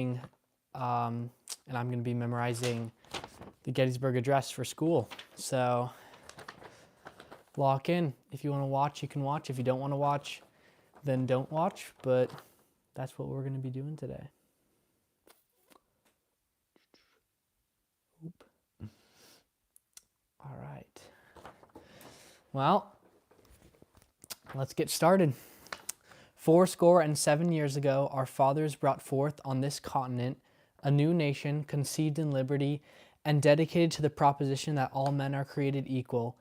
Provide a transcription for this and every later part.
and I'm going to be memorizing the Gettysburg Address for school. So lock in. If you want to watch, you can watch. If you don't want to watch, then don't watch. But that's what we're going to be doing today. Oop. All right. Well, let's get started. 87 years ago, our fathers brought forth on this continent a new nation conceived in liberty and dedicated to the proposition that all men are created equal.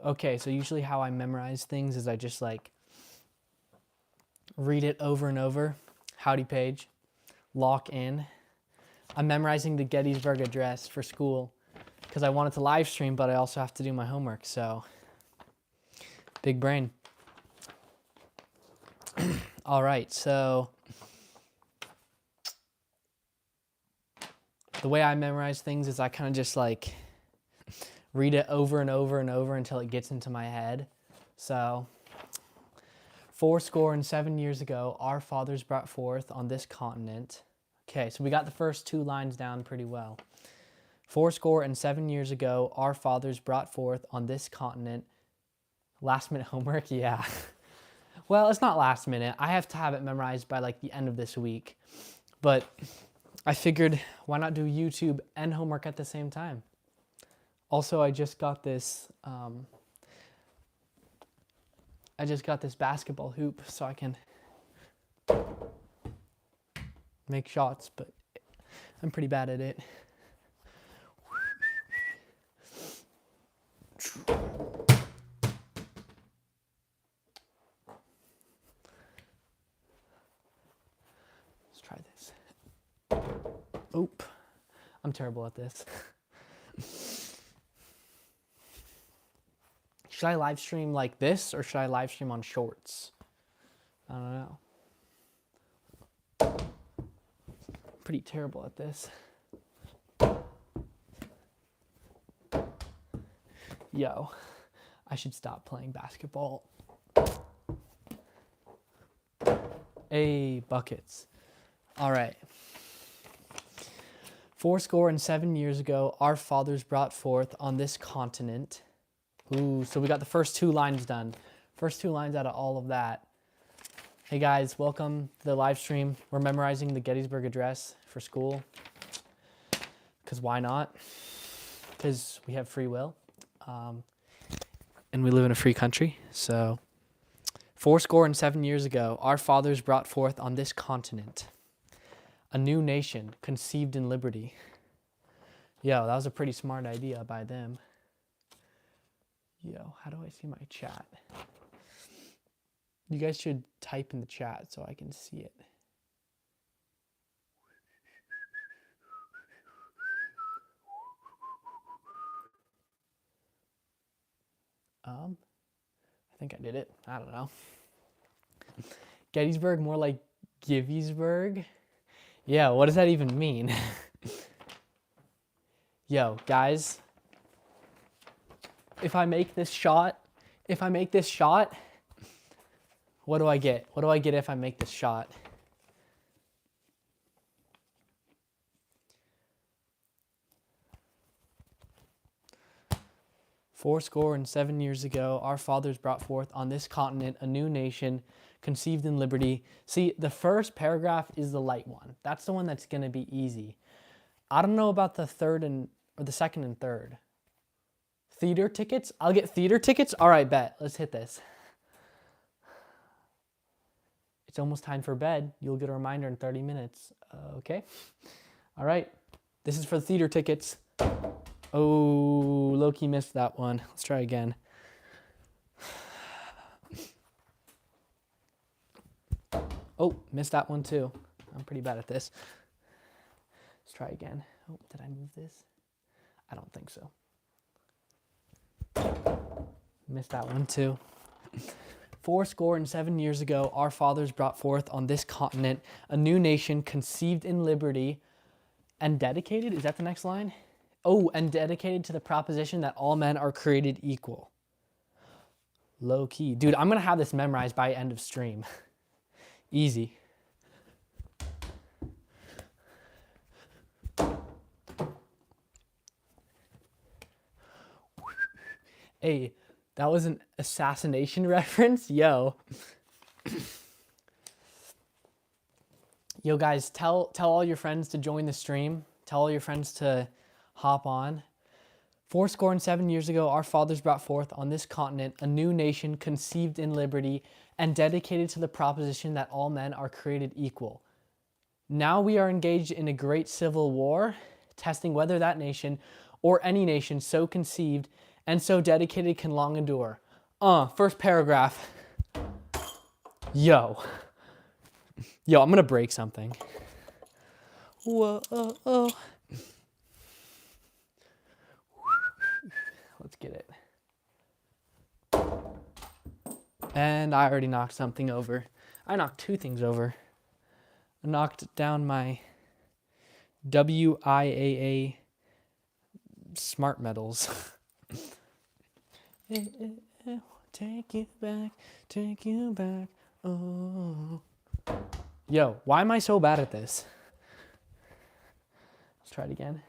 Okay, so usually how I memorize things is I just read it over and over. Howdy page, lock in. I'm memorizing the Gettysburg Address for school because I wanted to live stream, but I also have to do my homework, so big brain. All right, so the way I memorize things is I kind of just read it over and over and over until it gets into my head. So 87 years ago, our fathers brought forth on this continent. Okay, so we got the first two lines down pretty well. 87 years ago, our fathers brought forth on this continent. Last minute homework, yeah. Well, it's not last minute. I have to have it memorized by the end of this week. But I figured, why not do YouTube and homework at the same time? Also, I just got this basketball hoop so I can make shots, but I'm pretty bad at it. Let's try this. Oop. I'm terrible at this. Should I live stream like this or should I live stream on shorts? I don't know. Pretty terrible at this. Yo, I should stop playing basketball. Hey, buckets. All right. 87 years ago, our fathers brought forth on this continent. Ooh, so we got the first two lines done. First two lines out of all of that. Hey guys, welcome to the live stream. We're memorizing the Gettysburg Address for school. Because why not? Because we have free will. And we live in a free country. So 87 years ago, our fathers brought forth on this continent a new nation conceived in liberty. Yo, that was a pretty smart idea by them. Yo, how do I see my chat? You guys should type in the chat so I can see it. I think I did it. I don't know. Gettysburg, more like Givysburg. Yeah, what does that even mean? Yo, guys, if I make this shot, what do I get? What do I get if I make this shot? Fourscore and 7 years ago, our fathers brought forth on this continent a new nation conceived in liberty. See, the first paragraph is the light one. That's the one that's going to be easy. I don't know about the second and third. Theater tickets? I'll get theater tickets? All right, bet. Let's hit this. It's almost time for bed. You'll get a reminder in 30 minutes. Okay. All right. This is for the theater tickets. Oh, Loki missed that one. Let's try again. Oh, missed that one too. I'm pretty bad at this. Let's try again. Oh, did I move this? I don't think so. Missed that one too. 87 years ago, our fathers brought forth on this continent a new nation conceived in liberty and dedicated. Is that the next line? Oh, and dedicated to the proposition that all men are created equal. Low key. Dude, I'm going to have this memorized by end of stream. Easy. Hey, that was an assassination reference? Yo. Yo, guys, tell all your friends to join the stream. Tell all your friends to hop on. 7 years ago, our fathers brought forth on this continent a new nation conceived in liberty and dedicated to the proposition that all men are created equal. Now we are engaged in a great civil war, testing whether that nation or any nation so conceived and so dedicated can long endure. First paragraph. Yo, I'm gonna break something. Whoa, Let's get it. And I already knocked something over. I knocked two things over. I knocked down my WIAA smart medals. Take you back, oh. Yo, why am I so bad at this? Let's try it again.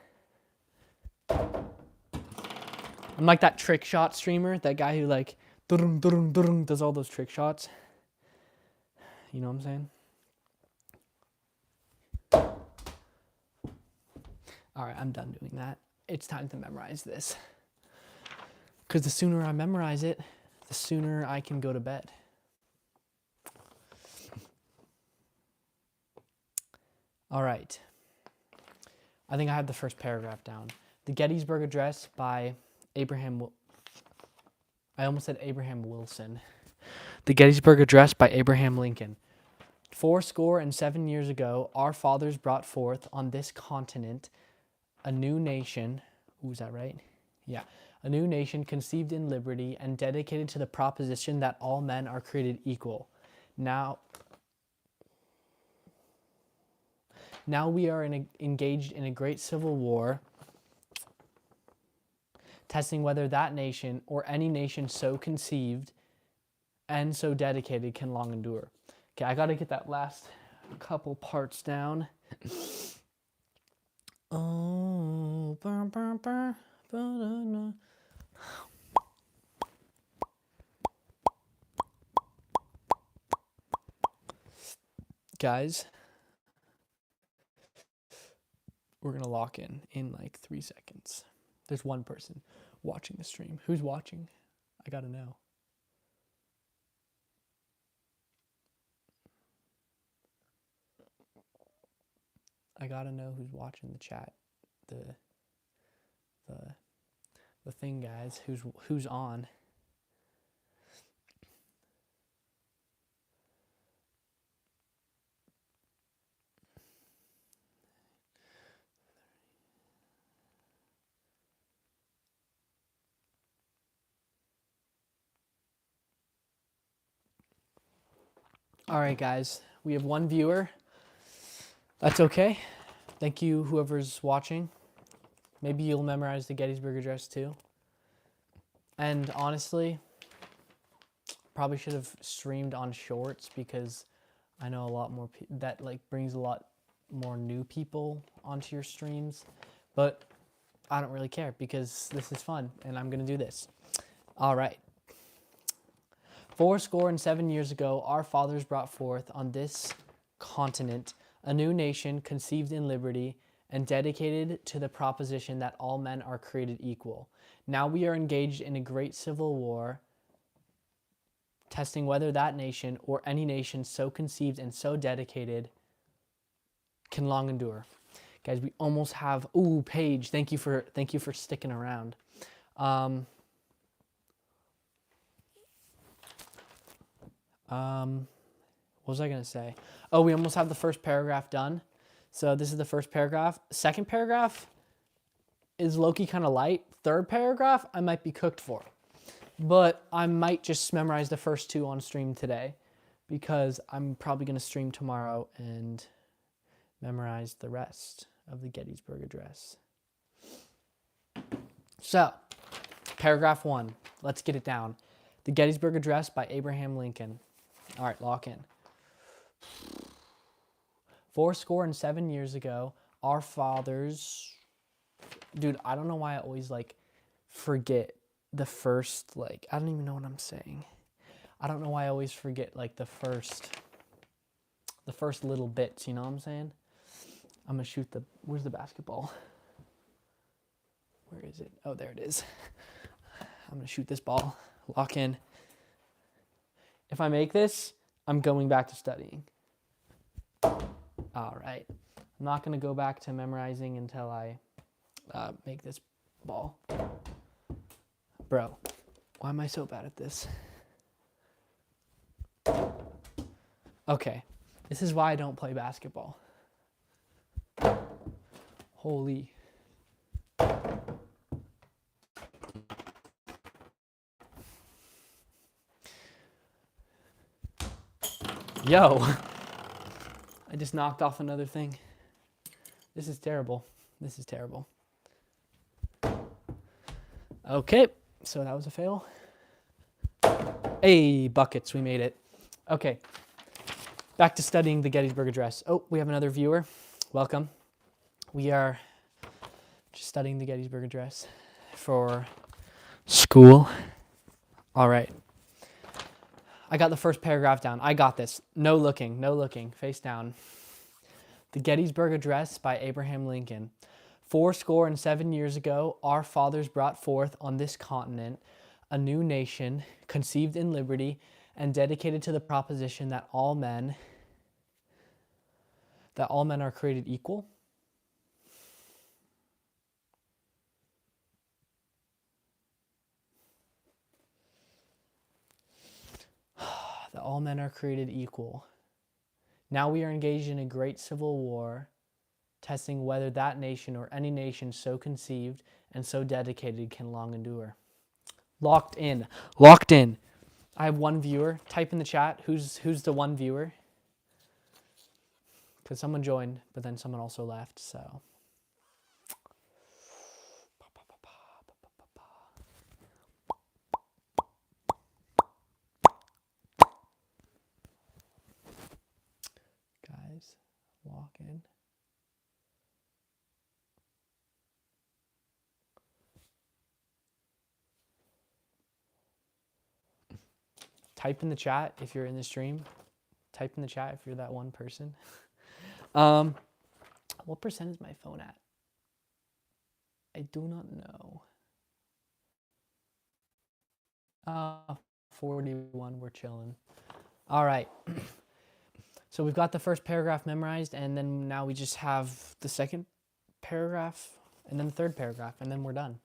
I'm like that trick shot streamer, that guy who like does all those trick shots. You know what I'm saying? All right, I'm done doing that. It's time to memorize this. Because the sooner I memorize it, the sooner I can go to bed. All right. I think I have the first paragraph down. The Gettysburg Address by I almost said Abraham Wilson. The Gettysburg Address by Abraham Lincoln. 7 years ago, our fathers brought forth on this continent a new nation. Ooh, is that right? Yeah. A new nation conceived in liberty and dedicated to the proposition that all men are created equal. Now we are engaged in a great civil war, testing whether that nation or any nation so conceived and so dedicated can long endure. Okay, I got to get that last couple parts down. Oh, burr, burr, burr, burr, guys, we're going to lock in like 3 seconds. There's one person watching the stream. Who's watching? I got to know. I got to know who's watching the chat. The thing, guys. Who's on? All right, guys. We have one viewer. That's okay. Thank you, whoever's watching. Maybe you'll memorize the Gettysburg Address too. And honestly, probably should have streamed on shorts because I know a lot more that like brings a lot more new people onto your streams. But I don't really care because this is fun and I'm gonna do this. All right. 7 years ago, our fathers brought forth on this continent a new nation conceived in liberty and dedicated to the proposition that all men are created equal. Now we are engaged in a great civil war, testing whether that nation or any nation so conceived and so dedicated can long endure. Guys, we almost have, ooh, Paige, thank you for sticking around. What was I going to say? Oh, we almost have the first paragraph done. So this is the first paragraph. Second paragraph is low-key kind of light. Third paragraph, I might be cooked for. But I might just memorize the first two on stream today because I'm probably going to stream tomorrow and memorize the rest of the Gettysburg Address. So, paragraph 1. Let's get it down. The Gettysburg Address by Abraham Lincoln. All right, lock in. 7 years ago, our fathers... Dude, I don't know why I always, like, forget the first, like, I don't even know what I'm saying. I don't know why I always forget, like, the first little bits, you know what I'm saying? I'm going to shoot where's the basketball? Where is it? Oh, there it is. I'm going to shoot this ball, lock in. If I make this, I'm going back to studying. All right. I'm not going to go back to memorizing until I make this ball. Bro, why am I so bad at this? Okay, this is why I don't play basketball. Holy. Yo, I just knocked off another thing. This is terrible. This is terrible. Okay, so that was a fail. Hey, buckets, we made it. Okay, back to studying the Gettysburg Address. Oh, we have another viewer. Welcome. We are just studying the Gettysburg Address for school. All right. I got the first paragraph down. I got this. No looking, no looking. Face down. The Gettysburg Address by Abraham Lincoln. 77 years ago, our fathers brought forth on this continent a new nation, conceived in liberty and dedicated to the proposition that all men are created equal. That all men are created equal. Now we are engaged in a great civil war, testing whether that nation or any nation so conceived and so dedicated can long endure. Locked in. Locked in. I have one viewer. Type in the chat. Who's the one viewer? Because someone joined, but then someone also left, so. Guys, lock in. Type in the chat if you're in the stream. Type in the chat if you're that one person. What percent is my phone at? I do not know. 41, we're chilling. All right. So we've got the first paragraph memorized, and then now we just have the second paragraph, and then the third paragraph, and then we're done.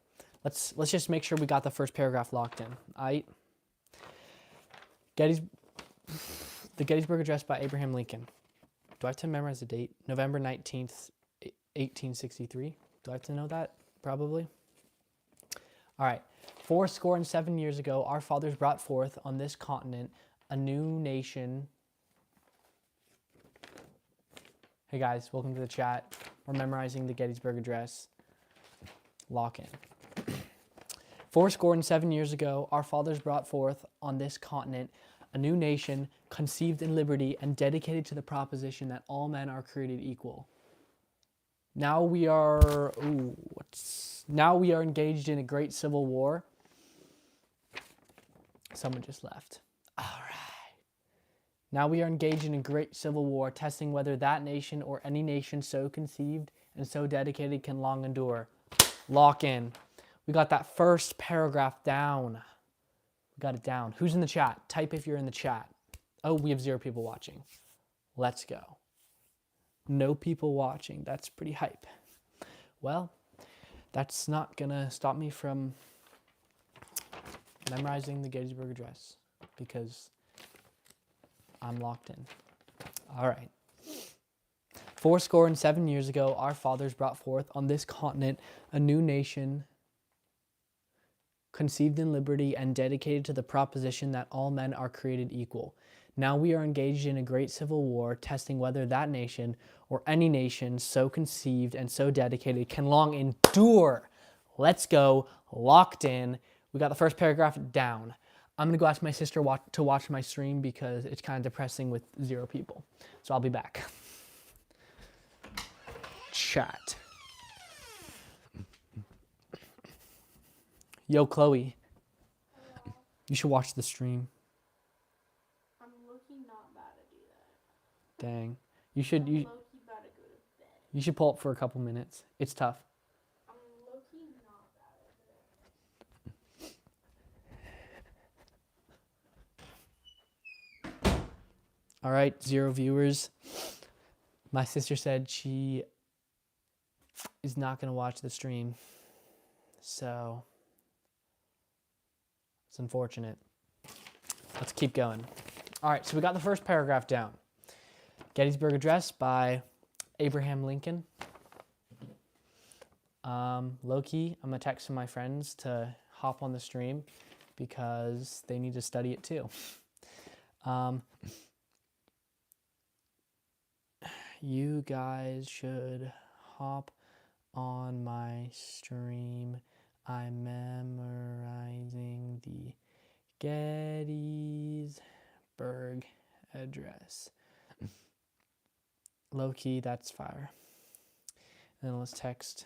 Let's just make sure we got the first paragraph locked in. All right. The Gettysburg Address by Abraham Lincoln. Do I have to memorize the date? November 19th, 1863. Do I have to know that? Probably. All right. 77 years ago, our fathers brought forth on this continent a new nation. Hey guys, welcome to the chat. We're memorizing the Gettysburg Address. Lock in. 77 years ago, our fathers brought forth on this continent a new nation, conceived in liberty and dedicated to the proposition that all men are created equal. Now we are engaged in a great civil war. Someone just left. All right. Now we are engaged in a great civil war, testing whether that nation or any nation so conceived and so dedicated can long endure. Lock in. We got that first paragraph down. We got it down. Who's in the chat? Type if you're in the chat. Oh, we have 0 people watching. Let's go. No people watching. That's pretty hype. Well, that's not going to stop me from memorizing the Gettysburg Address because I'm locked in. All right. 77 years ago, our fathers brought forth on this continent a new nation, conceived in liberty and dedicated to the proposition that all men are created equal. Now we are engaged in a great civil war, testing whether that nation or any nation so conceived and so dedicated can long endure. Let's go. Locked in. We got the first paragraph down. I'm going to go ask my sister to watch my stream because it's kind of depressing with 0 people. So I'll be back. Chat. Yo, Chloe. You should watch the stream. I'm low-key not about to do that. Dang. You should I'm low-key about to go to bed. you should pull up for a couple minutes. It's tough. I'm low-key not about to do that. All right, 0 viewers. My sister said she is not going to watch the stream. So it's unfortunate. Let's keep going. All right, so we got the first paragraph down. Gettysburg Address by Abraham Lincoln. Low-key, I'm going to text some of my friends to hop on the stream because they need to study it too. You guys should hop on my stream. I'm memorizing the Gettysburg Address. Low-key, that's fire. And then let's text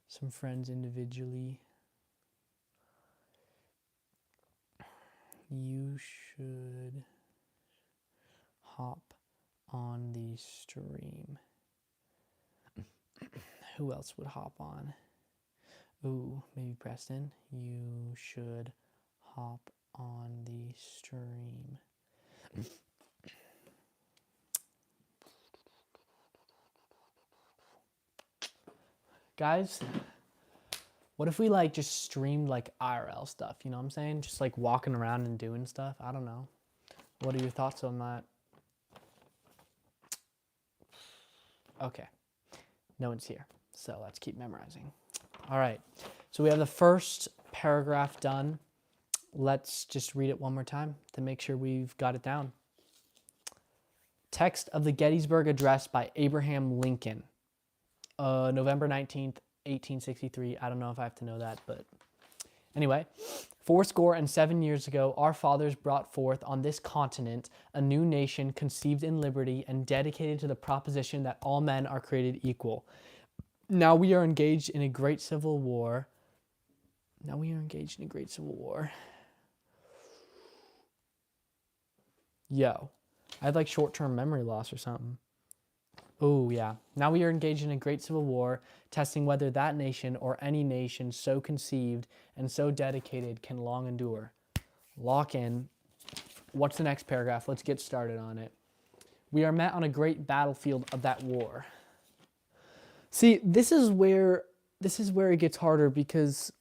some friends individually. You should hop on the stream. Who else would hop on? Ooh, maybe Preston. You should hop on the stream. Guys, what if we like just streamed like IRL stuff, you know what I'm saying? Just like walking around and doing stuff. I don't know. What are your thoughts on that? Okay. No one's here. So let's keep memorizing. All right. So we have the first paragraph done. Let's just read it one more time to make sure we've got it down. Text of the Gettysburg Address by Abraham Lincoln. November 19th, 1863. I don't know if I have to know that, but anyway. 7 years ago, our fathers brought forth on this continent a new nation conceived in liberty and dedicated to the proposition that all men are created equal. Now we are engaged in a great civil war. Yo, I had like short-term memory loss or something. Oh, yeah. Now we are engaged in a great civil war, testing whether that nation or any nation so conceived and so dedicated can long endure. Lock in. What's the next paragraph? Let's get started on it. We are met on a great battlefield of that war. See, this is where it gets harder because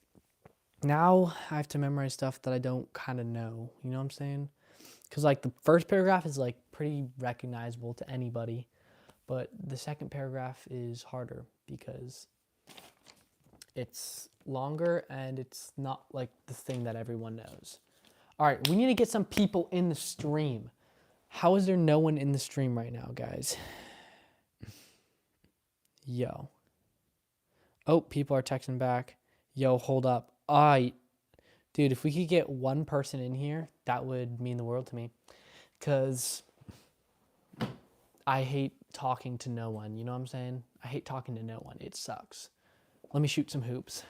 now I have to memorize stuff that I don't kind of know. You know what I'm saying? Because like the first paragraph is like pretty recognizable to anybody. But the second paragraph is harder because it's longer and it's not like the thing that everyone knows. All right, we need to get some people in the stream. How is there no one in the stream right now, guys? Yo. Oh, people are texting back. Yo, hold up. Dude, if we could get one person in here, that would mean the world to me. Because I hate talking to no one, you know what I'm saying? I hate talking to no one. It sucks. Let me shoot some hoops.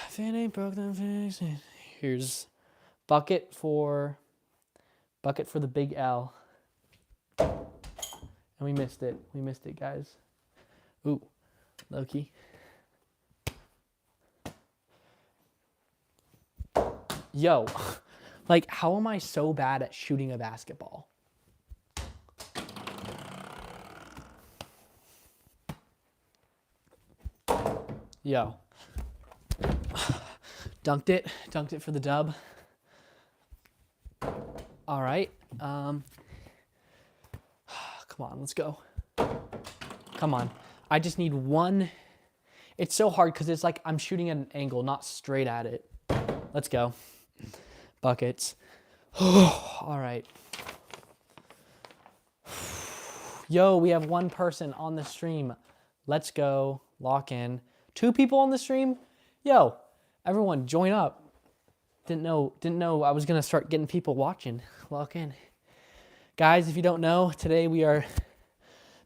If it ain't broke, then fix it. Here's bucket for the big L. And we missed it. We missed it, guys. Ooh, Loki. Yo, like, how am I so bad at shooting a basketball? Yo. Dunked it for the dub. All right. Come on, let's go. Come on. I just need one. It's so hard because it's like I'm shooting at an angle, not straight at it. Let's go. Buckets. All right. Yo, we have one person on the stream. Let's go. Lock in. 2 people on the stream? Yo, everyone join up. Didn't know I was going to start getting people watching. Lock in. Guys, if you don't know, today we are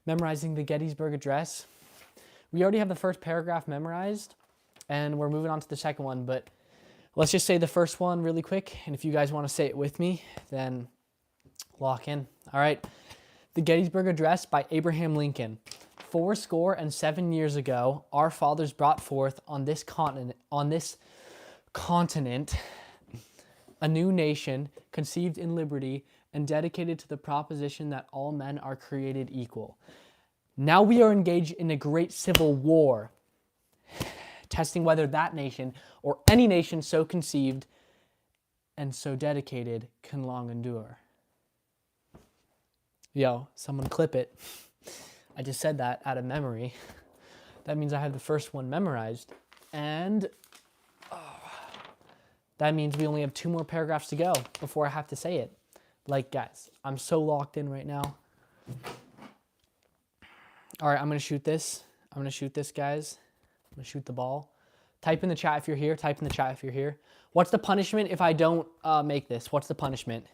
memorizing the Gettysburg Address. We already have the first paragraph memorized, and we're moving on to the second one, but Let's just say the first one really quick. And if you guys want to say it with me, then lock in. All right. The Gettysburg Address by Abraham Lincoln. 7 years ago, our fathers brought forth on this continent a new nation conceived in liberty and dedicated to the proposition that all men are created equal. Now we are engaged in a great civil war, testing whether that nation or any nation so conceived and so dedicated can long endure. Yo, someone clip it. I just said that out of memory. That means I have the first one memorized. And that means we only have 2 more paragraphs to go before I have to say it. Like, guys, I'm so locked in right now. All right, I'm going to shoot this. I'm going to shoot this, guys. I'm going to shoot the ball. Type in the chat if you're here. Type in the chat if you're here. What's the punishment if I don't make this? What's the punishment?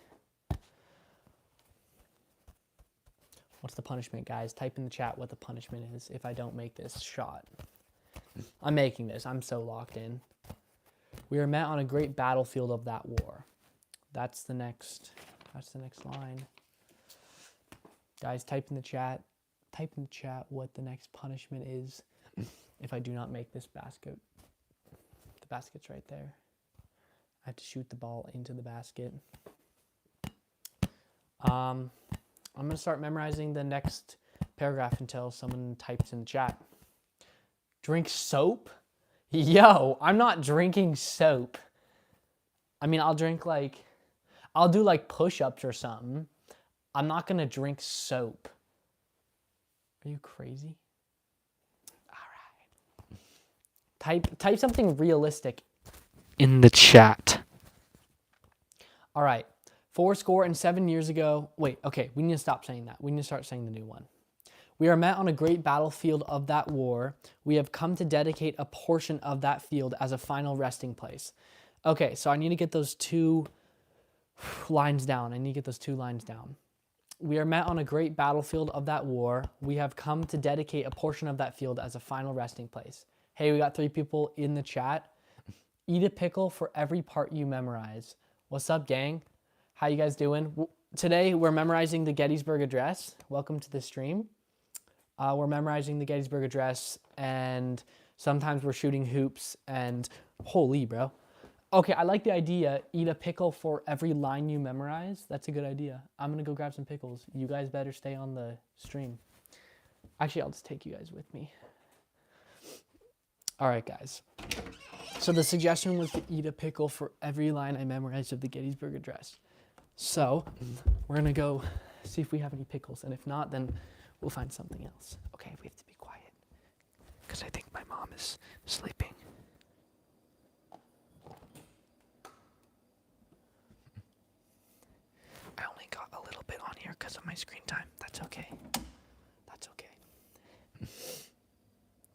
What's the punishment, guys? Type in the chat what the punishment is if I don't make this shot. I'm making this. I'm so locked in. We are met on a great battlefield of that war. That's the next line. Guys, type in the chat. Type in the chat what the next punishment is if I do not make this basket. The basket's right there. I have to shoot the ball into the basket. I'm going to start memorizing the next paragraph until someone types in the chat. Drink soap? Yo, I'm not drinking soap. I mean, I'll do like push-ups or something. I'm not going to drink soap. Are you crazy? All right. Type something realistic in the chat. All right. 7 years ago. Wait, okay. We need to stop saying that. We need to start saying the new one. We are met on a great battlefield of that war. We have come to dedicate a portion of that field as a final resting place. Okay, so I need to get those 2 lines down. We are met on a great battlefield of that war. We have come to dedicate a portion of that field as a final resting place. Hey, we got 3 people in the chat. Eat a pickle for every part you memorize. What's up, gang? How you guys doing? Today, we're memorizing the Gettysburg Address. Welcome to the stream. We're memorizing the Gettysburg Address, and sometimes we're shooting hoops, and holy, bro. Okay, I like the idea. Eat a pickle for every line you memorize. That's a good idea. I'm going to go grab some pickles. You guys better stay on the stream. Actually, I'll just take you guys with me. All right, guys. So the suggestion was to eat a pickle for every line I memorized of the Gettysburg Address. So we're going to go see if we have any pickles, and if not, then we'll find something else. Okay, we have to be quiet because I think my mom is sleeping. I only got a little bit on here because of my screen time. That's okay. That's okay.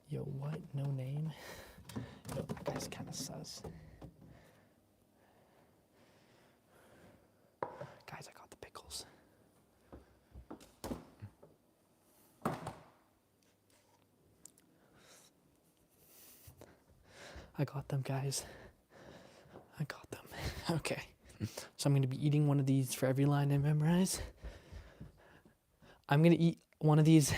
Yo, what? No name? Yo, that guy's kind of sus. Guys, I got the pickles. I got them, guys. I got them. Okay. So I'm going to be eating one of these for every line I memorize. I'm going to eat one of these.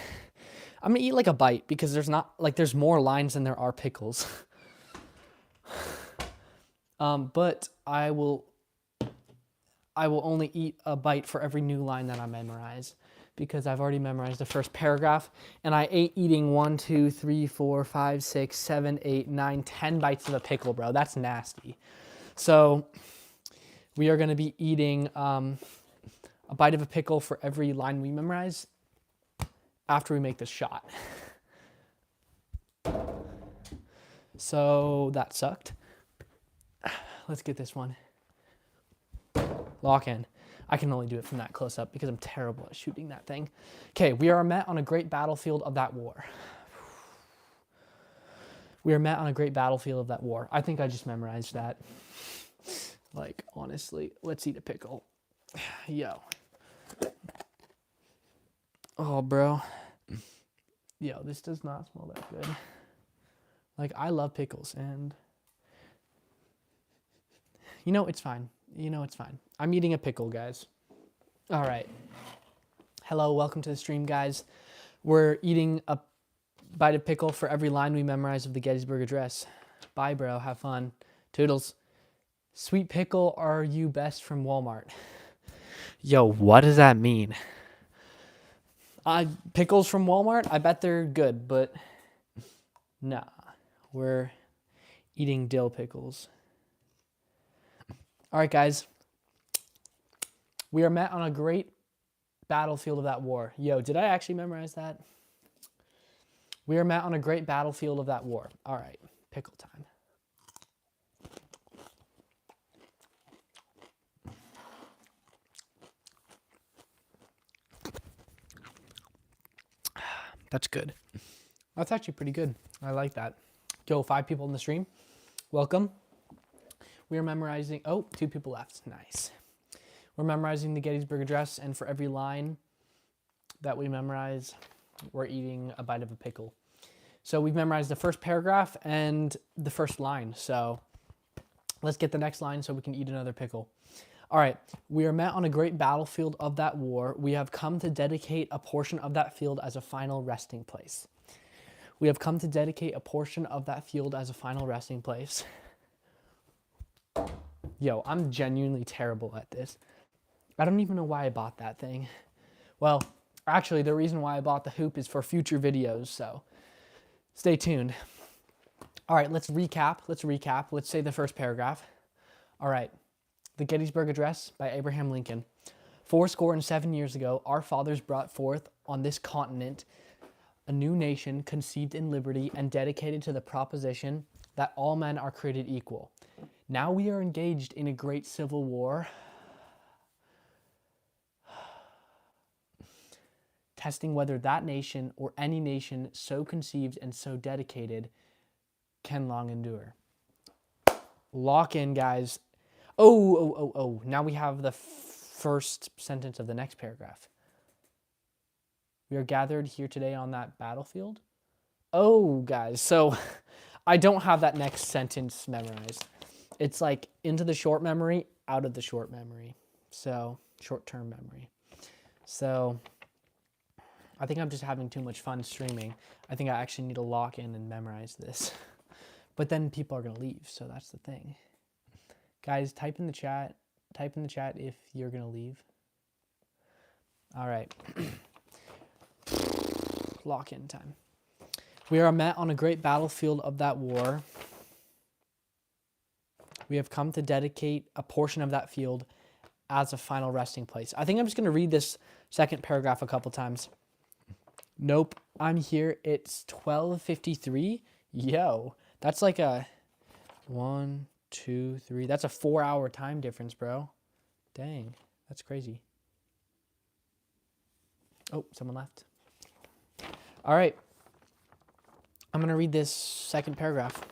I'm going to eat like a bite because there's more lines than there are pickles. But I will only eat a bite for every new line that I memorize because I've already memorized the first paragraph, and I ate eating 1, 2, 3, 4, 5, 6, 7, 8, 9, 10 bites of a pickle, bro. That's nasty. So we are going to be eating a bite of a pickle for every line we memorize after we make this shot. So that sucked. Let's get this one. Lock in. I can only do it from that close up because I'm terrible at shooting that thing. Okay, we are met on a great battlefield of that war. We are met on a great battlefield of that war. I think I just memorized that. Like, honestly, let's eat a pickle. Yo. Oh, bro. Yo, this does not smell that good. Like, I love pickles, and... You know, it's fine. You know, it's fine. I'm eating a pickle, guys. All right. Hello, welcome to the stream, guys. We're eating a bite of pickle for every line we memorize of the Gettysburg Address. Bye, bro. Have fun. Toodles. Sweet pickle, are you best from Walmart? Yo, what does that mean? Pickles from Walmart? I bet they're good, but nah. We're eating dill pickles. All right, guys. We are met on a great battlefield of that war. Yo, did I actually memorize that? We are met on a great battlefield of that war. All right, pickle time. That's good. That's actually pretty good. I like that. Yo, 5 people in the stream. Welcome. We are memorizing, 2 people left. Nice. We're memorizing the Gettysburg Address, and for every line that we memorize, we're eating a bite of a pickle. So we've memorized the first paragraph and the first line. So let's get the next line so we can eat another pickle. All right. We are met on a great battlefield of that war. We have come to dedicate a portion of that field as a final resting place. We have come to dedicate a portion of that field as a final resting place. Yo, I'm genuinely terrible at this. I don't even know why I bought that thing. Well, actually, the reason why I bought the hoop is for future videos, so stay tuned. All right, let's recap. Let's say the first paragraph. All right. The Gettysburg Address by Abraham Lincoln. 77 years ago, our fathers brought forth on this continent a new nation conceived in liberty and dedicated to the proposition that all men are created equal. Now we are engaged in a great civil war, testing whether that nation or any nation so conceived and so dedicated can long endure. Lock in, guys. Now we have the first sentence of the next paragraph. We are gathered here today on that battlefield. Oh, guys, so I don't have that next sentence memorized. It's like into the short memory, out of the short memory. So, short-term memory. So, I think I'm just having too much fun streaming. I think I actually need to lock in and memorize this. But then people are going to leave, so that's the thing. Guys, type in the chat if you're going to leave. All right. Lock-in time. We are met on a great battlefield of that war. We have come to dedicate a portion of that field as a final resting place. I think I'm just going to read this second paragraph a couple times. Nope, I'm here. It's 12:53. Yo, that's like a 1, 2, 3. That's a 4-hour time difference, bro. Dang, that's crazy. Oh, someone left. All right. I'm going to read this second paragraph.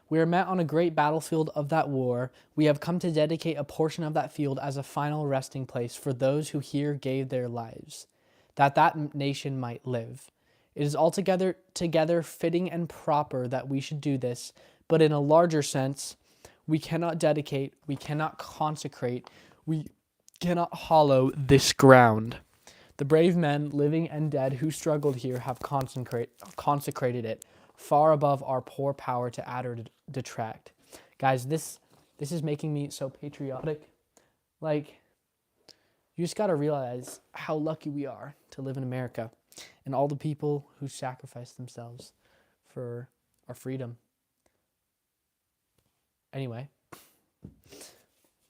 We are met on a great battlefield of that war. We have come to dedicate a portion of that field as a final resting place for those who here gave their lives, that nation might live. It is altogether fitting and proper that we should do this, but in a larger sense, we cannot dedicate, we cannot consecrate, we cannot hallow this ground. The brave men, living and dead, who struggled here have consecrated it, far above our poor power to add or detract. Guys, this is making me so patriotic. Like, you just got to realize how lucky we are to live in America and all the people who sacrificed themselves for our freedom. Anyway,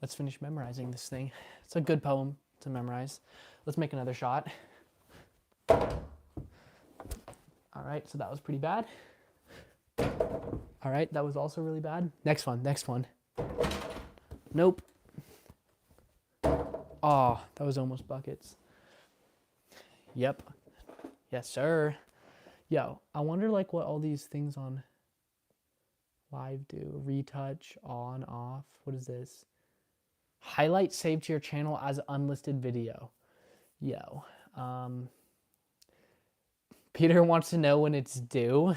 let's finish memorizing this thing. It's a good poem to memorize. Let's make another shot. All right, so that was pretty bad. All right, that was also really bad. Next one. Nope. Oh, that was almost buckets. Yep. Yes, sir. Yo, I wonder like what all these things on live do. Retouch, on, off. What is this? Highlight saved to your channel as unlisted video. Yo. Peter wants to know when it's due.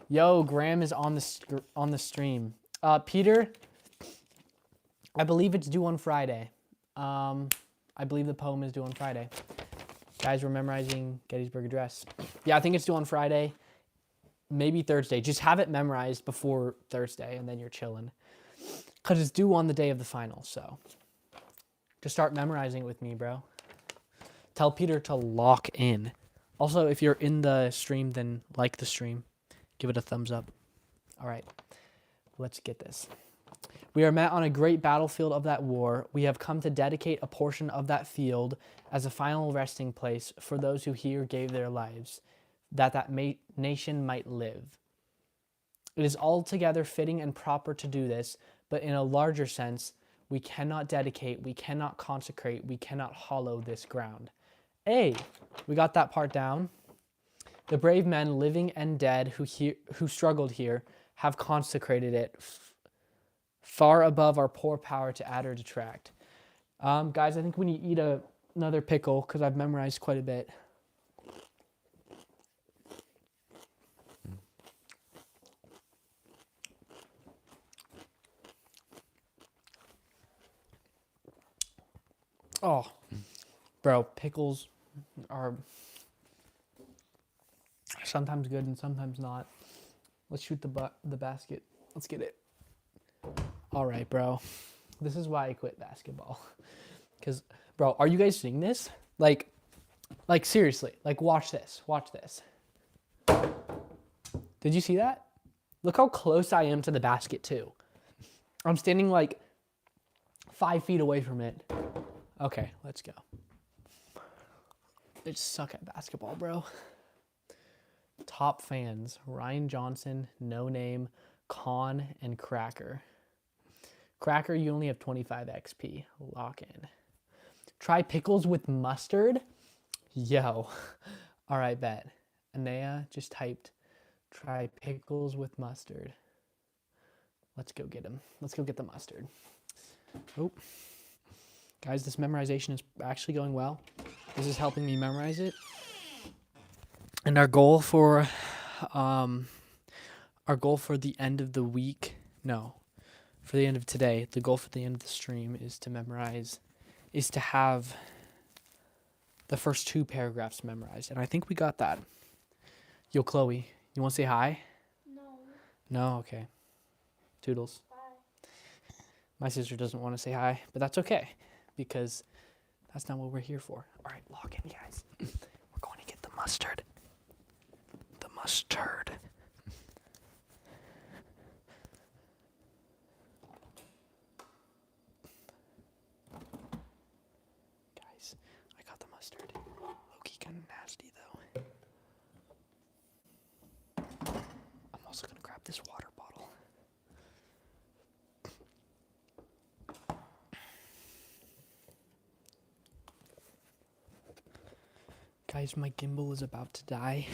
Yo, Graham is on the stream. Peter, I believe it's due on Friday. I believe the poem is due on Friday. Guys, we're memorizing Gettysburg Address. Yeah, I think it's due on Friday, maybe Thursday. Just have it memorized before Thursday, and then you're chilling. Because it's due on the day of the final, so just start memorizing it with me, bro. Tell Peter to lock in. Also, if you're in the stream, then like the stream. Give it a thumbs up. All right, let's get this. We are met on a great battlefield of that war. We have come to dedicate a portion of that field as a final resting place for those who here gave their lives, that nation might live. It is altogether fitting and proper to do this, but in a larger sense, we cannot dedicate, we cannot consecrate, we cannot hallow this ground. A, we got that part down. The brave men, living and dead, who struggled here, have consecrated it far above our poor power to add or detract. Guys, I think we need to eat another pickle because I've memorized quite a bit. Oh, bro, pickles are sometimes good and sometimes not. Let's shoot the basket. Let's get it. All right, bro. This is why I quit basketball. Because, bro, are you guys seeing this? Like seriously, like watch this. Watch this. Did you see that? Look how close I am to the basket, too. I'm standing like 5 feet away from it. Okay, let's go. They just suck at basketball, bro. Top fans, Ryan Johnson, No Name, Con, and Cracker. Cracker, you only have 25 XP. Lock in. Try pickles with mustard? Yo. All right, bet. Anea just typed, try pickles with mustard. Let's go get him. Let's go get the mustard. Oh. Guys, this memorization is actually going well. This is helping me memorize it. And our goal for the end of the week, no, for the end of today, the goal for the end of the stream is to have the first 2 paragraphs memorized. And I think we got that. Yo, Chloe, you want to say hi? No. No? Okay. Toodles. Bye. My sister doesn't want to say hi, but that's okay because that's not what we're here for. All right, lock in, guys. We're going to get the mustard. The mustard. Guys, I got the mustard. Low-key kind of nasty, though. I'm also going to grab this water bottle. Guys, my gimbal is about to die,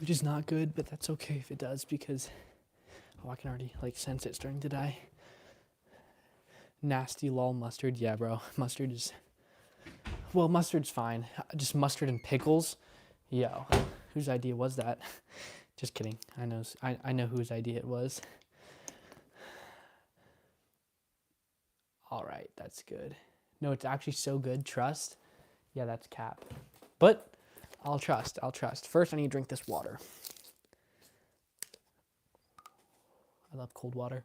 which is not good, but that's okay if it does because, I can already, sense it starting to die. Nasty lol mustard. Yeah, bro. Mustard's fine. Just mustard and pickles. Yo, whose idea was that? Just kidding. I know whose idea it was. All right, that's good. No, it's actually so good. Trust. Yeah, that's cap. But I'll trust. First, I need to drink this water. I love cold water.